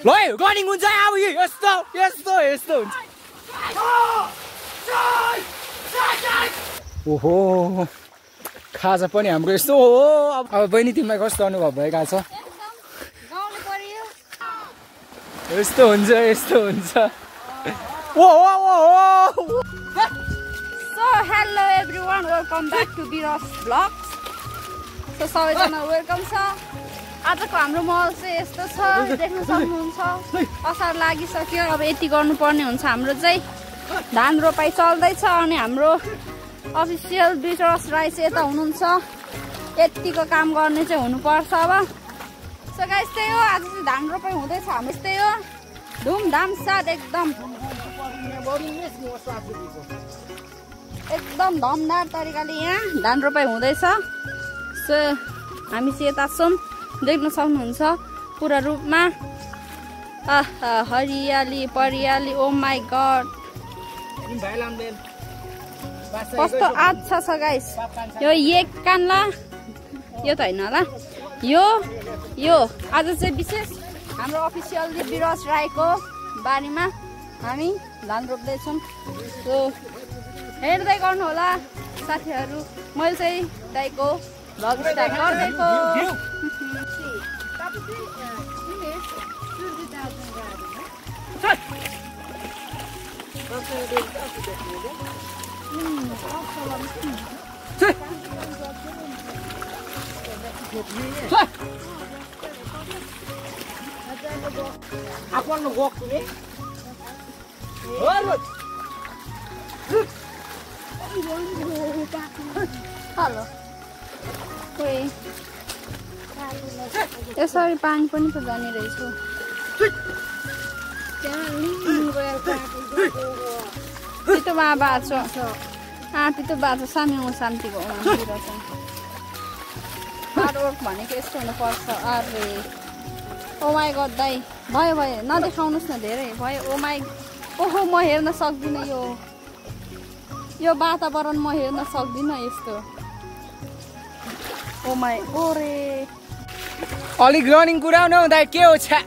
ल रनिङ हुन्छ अब यस्तो यस्तो यस्तो हुन्छ ओहो खाजा पनि हाम्रो यस्तो हो अब बहिनी तिमीलाई कस्तो अनुभव भइरहेको छ यस्तो हुन्छ यस्तो हुन्छ So hello everyone, welcome back to Biros Vlogs. So सबैजना वेलकम छ आजको हाम्रो महल चाहिँ यस्तो छ देख्न सक्नुहुन्छ असार लागिसक्यो अब यति गर्नुपर्ने हुन्छ हाम्रो चाहिँ धान रोपाई चल्दैछ अनि हाम्रो अफिसियल बिरस राई चाहिँ यता हुनुहुन्छ यतिको काम गर्ने चाहिँ हुनुपर्छ अब सो गाइस त्यही हो आज चाहिँ धान रोपाई हुँदैछ हाम्रो त्यही हो धुमधाम साथ एकदम दमदार तरिकाले यहाँ धान रोपाई हुँदैछ सो हामी चाहिँ यता छौँ देख्न सक्नुहुन्छ पुरा रूपमा हरियाली परियाली ओ माई गड कस्तो अच्छा छ गाइस यो एक कान्ला यो त होइन होला यो आज चाहिँ विशेष हाम्रो अफिसियल बिरस राईको बारीमा हामी धान रोप्दैछौँ सो हेर्दै गर्नु होला साथीहरू मैले चाहिँ दाइको भ्लग स्टार्ट गर्दैको हेलो यसरी पानी पनि त जाने रहेछ पितो बाँचो पितो बाँचो साम्यौँ शान्तिको हार्डवर्क भनेको यस्तो हुनुपर्छ अरे ओ माई गड दाइ भयो नदेखाउनुहोस् न धेरै भयो ओ माई ओहो म हेर्न सक्दिनँ यो वातावरण म हेर्न सक्दिनँ यस्तो ओ माई ओरे अलिक रनिङ कुराउनु दाइ के हो छ्या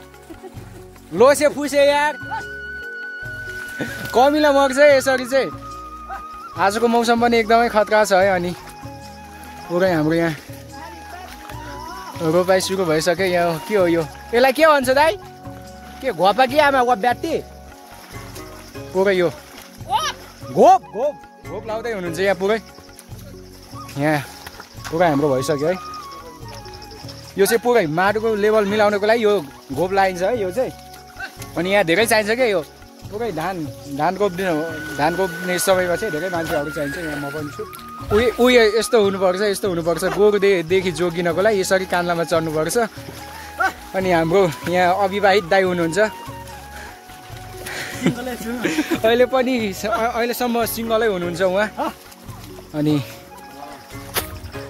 लोसे फुसे यार कमिला मग्छ यसरी चाहिँ आजको मौसम पनि एकदमै खतरा छ है अनि पुरै हाम्रो यहाँ रोपाइ सुरु भइसक्यो यहाँ के हो यो यसलाई के भन्छ दाइ के घोपा कि आमा वा ब्याटी पुरै यो घोप घोप घोप लाउँदै हुनुहुन्छ यहाँ पुरै हाम्रो भइसक्यो है यो चाहिँ पुरै माटोको लेभल मिलाउनको लागि यो घोप लाइन्छ है यो चाहिँ अनि यहाँ धेरै चाहिन्छ क्या यो पुरै धान रोप्ने समयमा चाहिँ धेरै मान्छेहरू चाहिन्छ यहाँ म पनि छु उयो यस्तो हुनुपर्छ गोरुदेखि जोगिनको लागि यसरी कान्लामा चढ्नुपर्छ अनि हाम्रो यहाँ अविवाहित दाइ हुनुहुन्छ अहिलेसम्म सिङ्गलै हुनुहुन्छ उहाँ अनि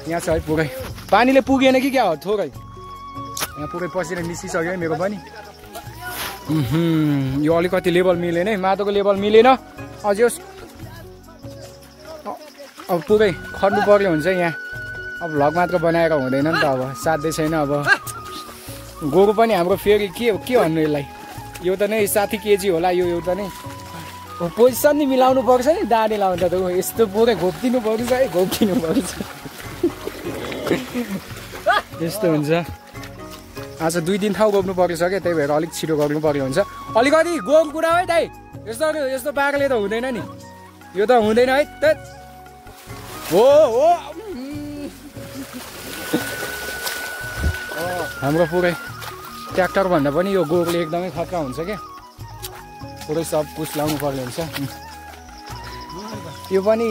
यहाँ छ है पुरै पानीले पुगेन कि क्या हो थोरै यहाँ पुरै पसिना निस्किसक्यो है मेरो पनि यो अलिकति लेभल मिलेन है माटोको लेभल मिलेन अझै अब पुरै खट्नु पर्यो हुन्छ यहाँ अब भ्लग मात्र बनाएर हुँदैन नि त अब साध्यै छैन अब गोरु पनि हाम्रो फेरि के भन्नु यसलाई यो त नै 60 केजी होला यो एउटा नै पोजिसन नि मिलाउनु पर्छ नि दाडी लाउँदा त यस्तो पुरै घोप्दिनु पर्छ है घोप्दिनु पर्छ यस्तो हुन्छ आज 2 दिन ठाउँ रोप्नु पर्छ क्या त्यही भएर अलिक छिटो गर्नु पर्यो हुन्छ अलिकति गोरु कुरा है दाइ यस्तो पाराले त हुँदैन नि यो त हुँदैन है हो हाम्रो पुरै ट्र्याक्टर भन्दा पनि यो गोरुले एकदमै खतरा हुन्छ क्या पुरै सब कुछ लाउनु पर्ने हुन्छ यो पनि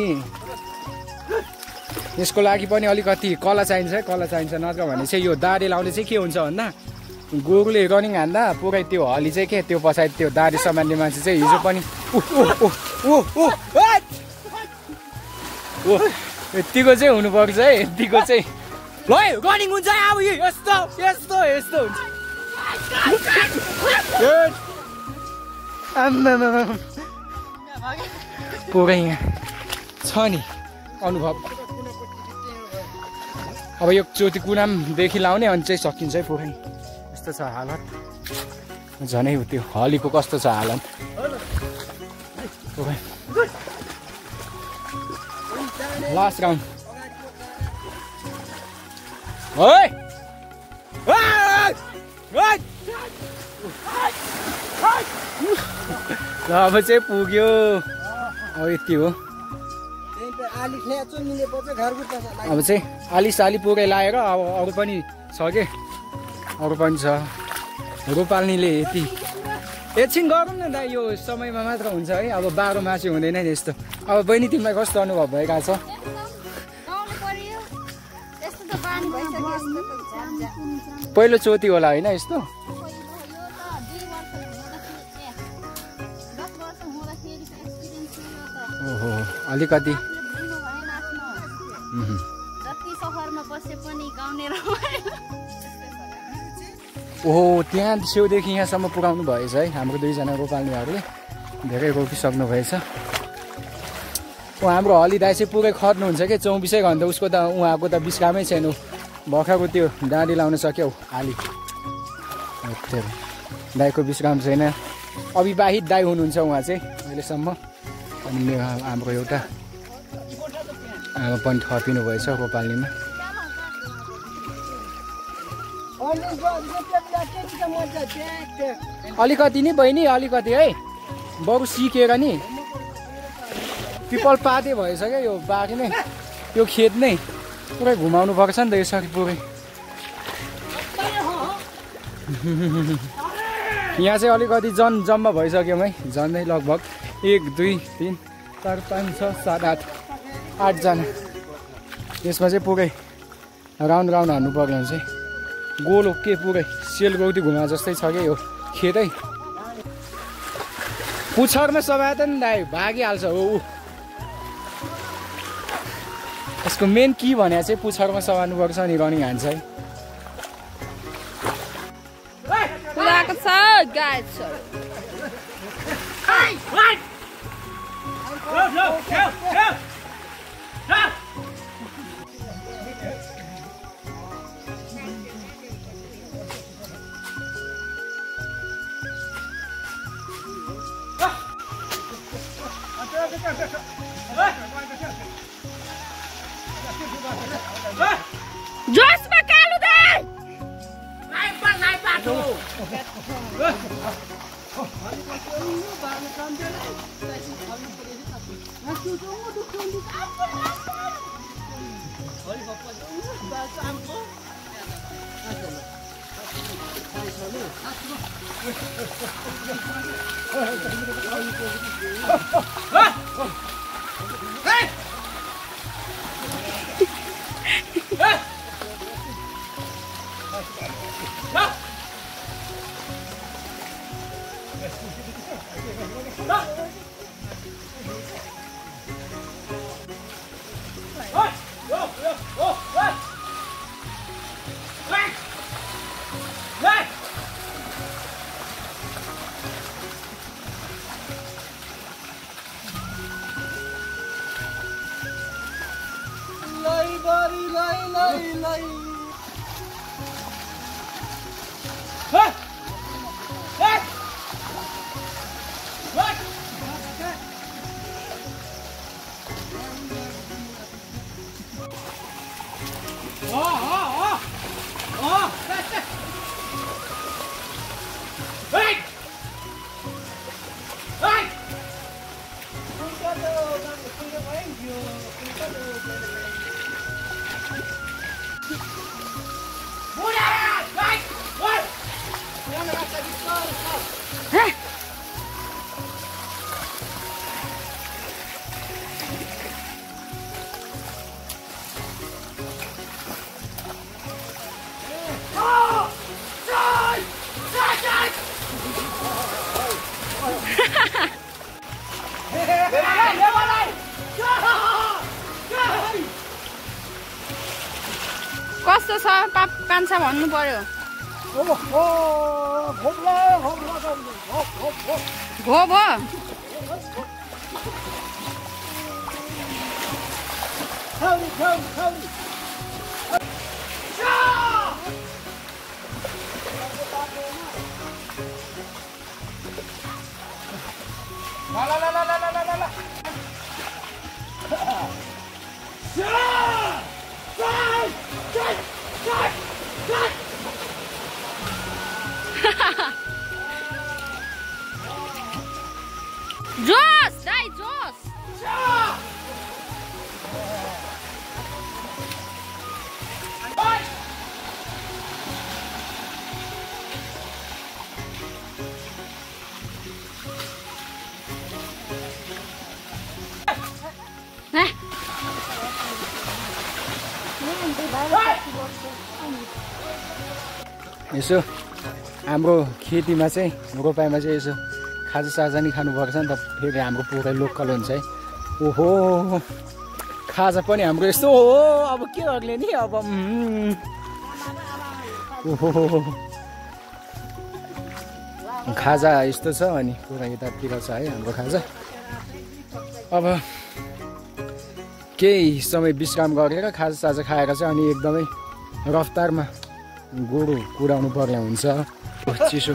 यसको लागि पनि अलिकति कला चाहिन्छ नत्र भने चाहिँ यो दाडी लाउने चाहिँ के हुन्छ भन्दा गोरुले रनिङ हान्दा पुरै त्यो हली चाहिँ के त्यो पछाडि त्यो दाडी सामान्य मान्छे चाहिँ हिजो पनि यतिको चाहिँ हुनुपर्छ है यतिको चाहिँ ल रनिङ हुन्छ अब यस्तो यस्तो यस्तो हुन्छ पुरै यहाँ छ नि अनुभव अब यो चोटि कुनामदेखि लाउने अनि चाहिँ सकिन्छ है पुरै यस्तो छ हालत झनै त्यो हलीको कस्तो छ हालत लास्ट राउन्ड ओइ ल अब चाहिँ पुग्यो अब यति हो अब चाहिँ आली पुगै लागेर अब अरू पनि छ के अरू पनि छ रोपाल्नीले यति एकछिन गरौँ न दा यो समयमा मात्र हुन्छ है अब बाह्र मासु हुँदैन नि यस्तो अब बहिनी तिमीलाई कस्तो अनुभव भइरहेको छ पहिलो चोटि होला होइन यस्तो ओहो अलिकति ओहो त्यहाँ छेउदेखि यहाँसम्म पुर्याउनु भएछ है हाम्रो दुईजना रोपाल्नेहरूले धेरै रोपिसक्नु भएछ हाम्रो हली दाइ चाहिँ पुरै खट्नुहुन्छ कि 24 घन्टा उसको त उहाँको त विश्रामै छैन भर्खरको त्यो डाँडी लाउन सक्यो आली दाइको विश्राम छैन अविवाहित दाइ हुनुहुन्छ उहाँ चाहिँ अहिलेसम्म अनि हाम्रो एउटा आमा पनि थपिनु भएछ रोपाल्नीमा अलिकति नि बहिनी अलिकति है बरु सिकेर नि पिपल पाते भएछ क्या यो बारी नै यो खेत नै पुरै घुमाउनु पर्छ नि त यो सरी पुरै यहाँ चाहिँ अलिकति जम्मा भइसक्यौँ है झन्डै लगभग 1 2 3 4 5 6 7 8 8जना यसमा चाहिँ पुरै राउन्ड हान्नु पर्ने हुन्छ गोलो के पुरै सेलगौती घुमा जस्तै छ क्या यो खेतै पुच्छरमा सभा त नि दाइ भागिहाल्छ हो यसको मेन की भने चाहिँ पुच्छरमा सभानुपर्छ नि रनिङ हान्छ है पुराको छ गाइस जोसमा कालु दाइ कस्तो छ कान्छा भन्नु पर्यो भो भो जोस दाइ जोस यसो हाम्रो खेतीमा चाहिँ रोपाइमा चाहिँ यसो खाजासाजा नि खानुपर्छ नि त फेरि हाम्रो पुरै लोकल हुन्छ है ओहो खाजा पनि हाम्रो यस्तो हो अब के गर्ने नि अब ओहो खाजा यस्तो छ अनि पुरा यतातिर छ है हाम्रो खाजा अब केही समय विश्राम गरेर खाजासाजा खाएर चाहिँ अनि एकदमै रफ्तारमा गोरु कुदाउनु पर्ने हुन्छ चिसो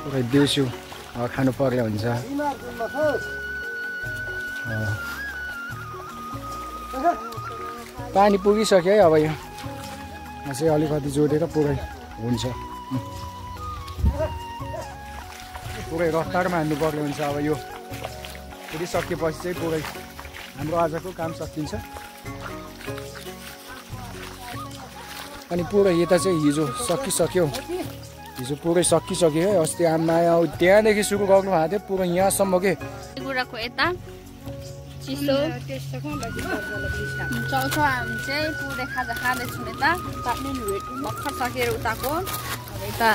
पुरै दिउँसो खानु पर्ने हुन्छ पानी पुगिसक्यो है अब यहाँ चाहिँ अलिकति जोडेर पुरै हुन्छ पुरै रफ्तारमा हान्नु पर्ने हुन्छ अब यो फेरि सकिएपछि चाहिँ पुरै हाम्रो आजको काम सकिन्छ अनि पुरै यता चाहिँ हिजो सकिसक्यो हिजो पुरै सकिसक्यो है अस्ति आमा त्यहाँदेखि सुरु गर्नु भएको थियो पुरै यहाँसम्म के गुराको यता चिसो चौथो हामी चाहिँ पुरै खाजा खाँदैछौँ यता भर्खर सकेर उताको अब यता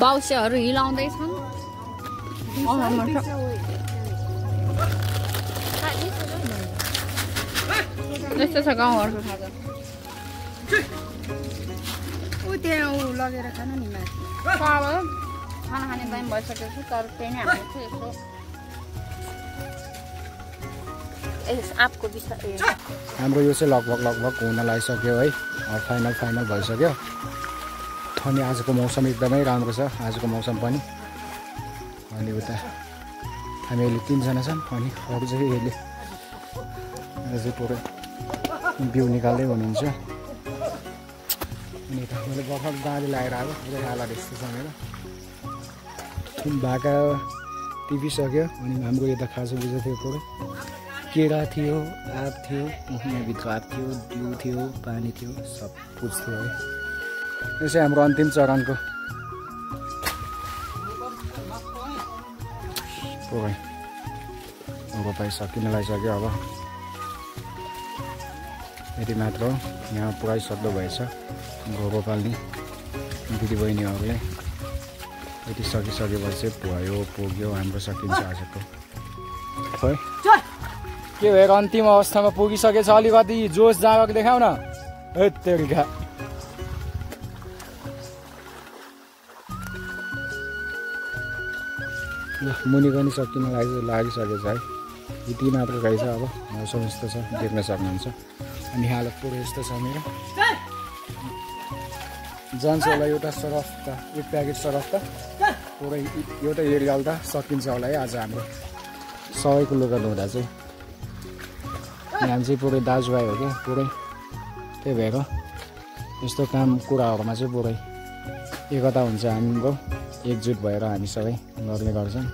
बाउसेहरू हिलाउँदैछन् यस्तो छ गाउँहरूको खाजा लगेर खानु नि खाना खाने टाइम भइसकेको छ तर त्यही नै हाम्रो चाहिँ यसो आँपको विषय हाम्रो यो चाहिँ लगभग हुन लागिसक्यो है फाइनल भइसक्यो अनि आजको मौसम एकदमै राम्रो छ आजको मौसम पनि अनि उता हामीहरूले 3 जना छन् अनि अरू चाहिँ यसले चाहिँ पुरै बिउ निकाल्दै हुनुहुन्छ अनि यता मैले भर्खर गाडी लगाएर आएको पुरै आला त्यस्तो छ मेरो भाका टिपिसक्यो अनि हाम्रो यता खाजा बुझा थियो पुरै केरा थियो आँप थियो यहाँभित्र आँप थियो बिउ थियो पानी थियो सब कुछ थियो है यो चाहिँ हाम्रो अन्तिम चरणको पुरै रोपाइ सकिन लागिसक्यो अब यति मात्र हो यहाँ पुरै सक्दो भएछ रोपाल्ने दिदीबहिनीहरूले यति सकिसकेपछि भयो पुग्यो हाम्रो सकिन्छ आजको खै के भएको अन्तिम अवस्थामा पुगिसकेछ अलिकति जोस जागेको देखाउ न हेत्तेरिका मुनि पनि सकिन लागिसकेछ है यति मात्र रहेछ अब मौसम यस्तो छ देख्न सक्नुहुन्छ अनि हालत पुरै यस्तो छ मेरो जान्छ होला एउटा सरफ त एक प्याकेट सरफ त पुरै एउटा एरियल त सकिन्छ होला है आज हाम्रो सबैको लुगा धुँदा चाहिँ हामी चाहिँ पुरै दाजुभाइ हो क्या पुरै त्यही भएर यस्तो काम कुराहरूमा चाहिँ पुरै एकता हुन्छ हाम्रो एकजुट भएर हामी सबै गर्ने गर्छौँ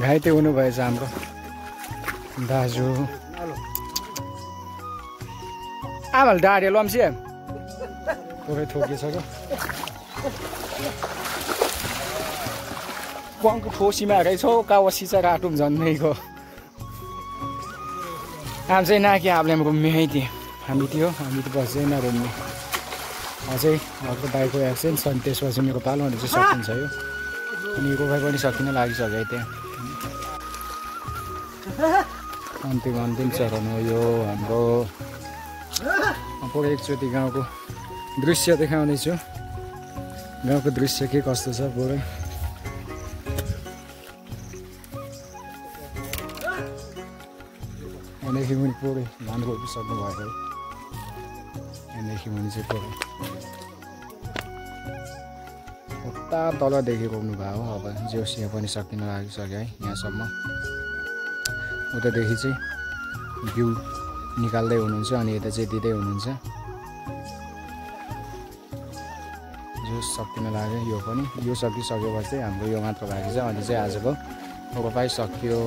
घाइते हुनुभएछ हाम्रो दाजु आमाले डाँडे लम्सी पुरै ठोकिसक्यो पङ्क ठोसीमा रहेछ कावसी चाहिँ राटुम झन्डैको आम चाहिँ नाकि आपले रुम्मे है थिएँ हामी थियो हामी त बस्दै नरुम्ने अझै अर्को बाइकको एक्सिडेन्ट छ त्यसपछि मेरो पालो भने चाहिँ सकिन्छ यो अनि रोपाइ पनि सकिन लागिसक्यो त्यहाँ अन्तिम चरण हो यो हाम्रो पुरै एकचोटि गाउँको दृश्य देखाउँदैछु गाउँको दृश्य के कस्तो छ पुरै यहाँदेखि मुनि पुरै धान रोपिसक्नु भएको यहाँदेखि मुनि चाहिँ पुरै उता तलदेखि रोप्नु भयो अब जोस यहाँ पनि सकिन लागिसक्यो है यहाँसम्म उतादेखि चाहिँ बिउ निकाल्दै हुनुहुन्छ अनि यता चाहिँ दिँदै हुनुहुन्छ जोस सकिन लाग्यो यो पनि यो सकिसकेपछि चाहिँ हाम्रो यो मात्र बाँकी छ अनि चाहिँ आजको रोपाइ सकियो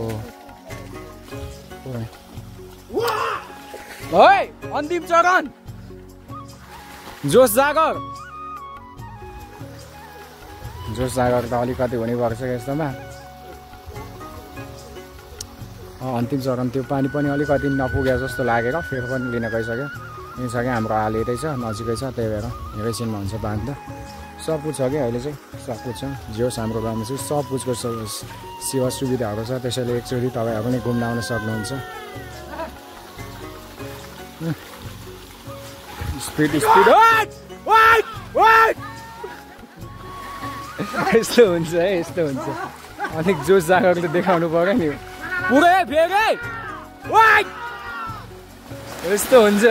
है अन्तिम चरण जोस जागर त अलिकति हुने भएको छ यस्तोमा अन्तिम चरण त्यो पानी पनि अलिकति नपुगे जस्तो लागेर फेरि पनि लिन गइसक्यो यहीँसक्यो हाम्रो हाल यतै छ नजिकै छ त्यही भएर एकैछिनमा हुन्छ बाँध्दा सब कुछ छ कि अहिले चाहिँ सब कुछ छ जोस हाम्रो गाउँमा चाहिँ सब कुछको सेवा सुविधाहरू छ त्यसैले एकचोटि तपाईँहरू पनि घुम्न आउन सक्नुहुन्छ स्पिड यस्तो हुन्छ है यस्तो हुन्छ अलिक जोस जागरले देखाउनु पर्यो नि पुरै फेरि यस्तो हुन्छ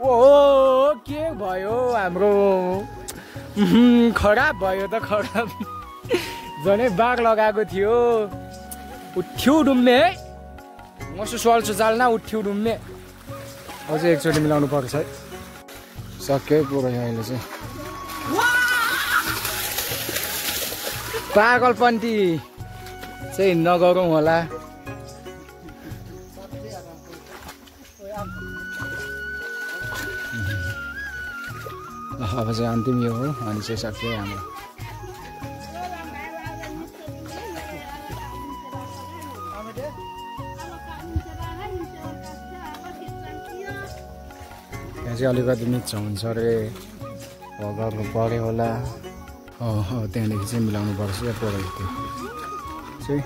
ओ के भयो हाम्रो खराब भयो त खराब झनै बाघ लगाएको थियो उठ्यो डुम्मे है मसु सल्छु चाल्न उठ्यो डुम्मे अझै एकचोटि मिलाउनु पर्छ है सक्यो पुरै अहिले चाहिँ पागलपन्थी चाहिँ नगरौँ होला अब चाहिँ अन्तिम यो हो अनि चाहिँ सक्यो हाम्रो यहाँ चाहिँ अलिकति मिच्छ हुन्छ अरे गर्नु पऱ्यो होला त्यहाँदेखि चाहिँ मिलाउनु पर्छ पुरै त्यो चाहिँ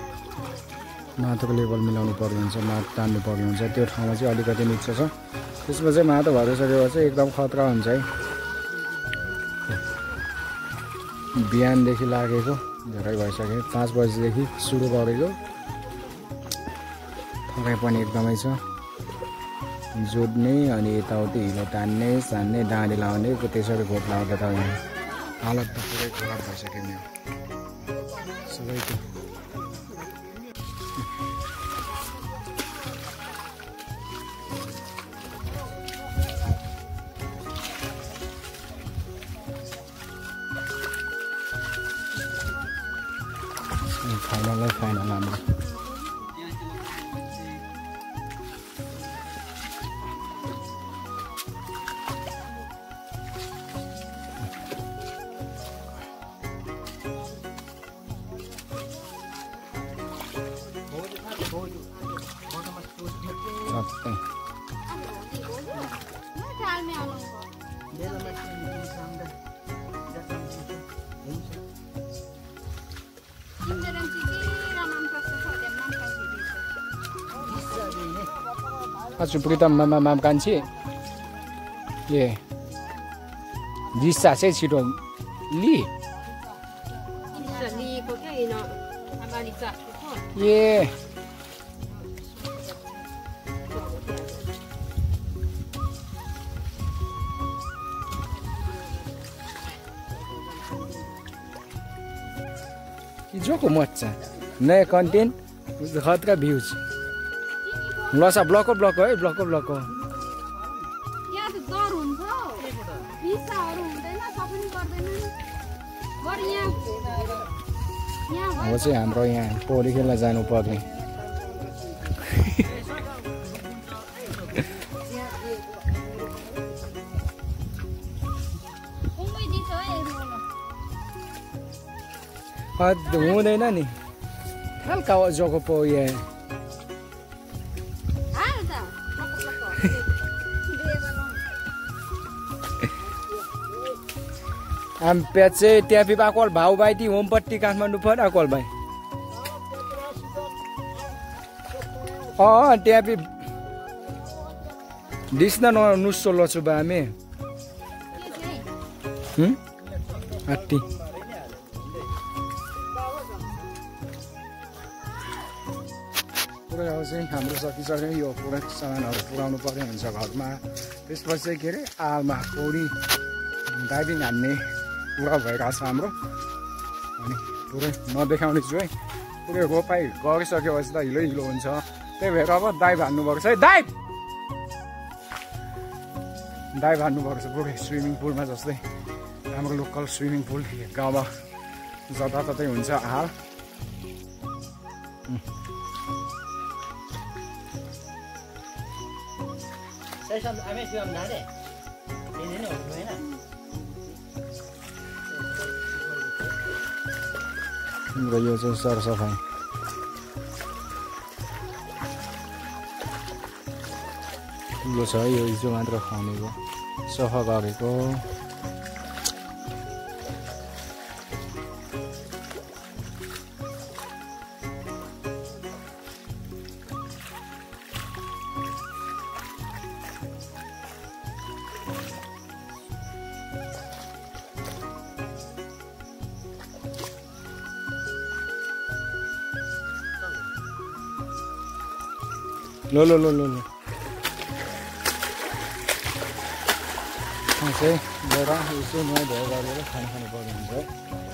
माटोको लेभल मिलाउनु पर्ने हुन्छ माटो तान्नु पर्ने हुन्छ त्यो ठाउँमा चाहिँ अलिकति मिच्छ छ त्यसमा चाहिँ माटो भरिसकेपछि चाहिँ एकदम खतरा हुन्छ है बिहानदेखि लागेको धेरै भइसक्यो 5 बजीदेखि सुरु गरेको थकाइ पनि एकदमै छ जोड्ने अनि यताउति हिलो तान्ने सान्ने डाँडी लाउने त्यसरी घोप लाउँदा त हालत त पुरै खराब भइसक्यो मेरो सबैको फाइनल हाम्रो Asu Pritam mam kanci. Ye. Bisa saya sido li. Ye. Joko mocha. Naya content, khatra views. लसा ब्लक है ब्लक यहाँ त डर हुन्छ पिसाहरू हुँदैन सबै गर्दैन गर यहाँ हो चाहिँ हाम्रो यहाँ पौडी खेल्न जानु पर्ने हुँदैन नि हल्का जग्गा पो यहाँ हम पेचे ट्यापी बाकोल भाउ बाइती होमपट्टी काठमाडौँ पर अकोल भाइ ट्यापी डिस्न नुसो लछु बामे अट्टी पुरै अब चाहिँ हाम्रो सकिसक्यो यो पुरै सामानहरू पुऱ्याउनु पर्ने हुन्छ घरमा त्यसपछि चाहिँ के अरे आलमा पौडी डाइभिङ हान्ने पुरा भइरहेको छ हाम्रो अनि पुरै नदेखाउने छु है पुरै रोपाइ गरिसकेपछि त हिलो हिलो हुन्छ त्यही भएर अब डाइभ हान्नुपर्छ है डाइभ हान्नुपर्छ पुरै स्विमिङ पुलमा जस्तै हाम्रो लोकल स्विमिङ पुल गाउँमा जताततै हुन्छ हाल र यो चाहिँ सरसफाइ ठुलो छ यो हिजो मात्र खनेको सफा गरेको लो चाहिँ गएर यसो नुहाइ धुवाइ गरेर खाना खानु पर्ने हुन्छ है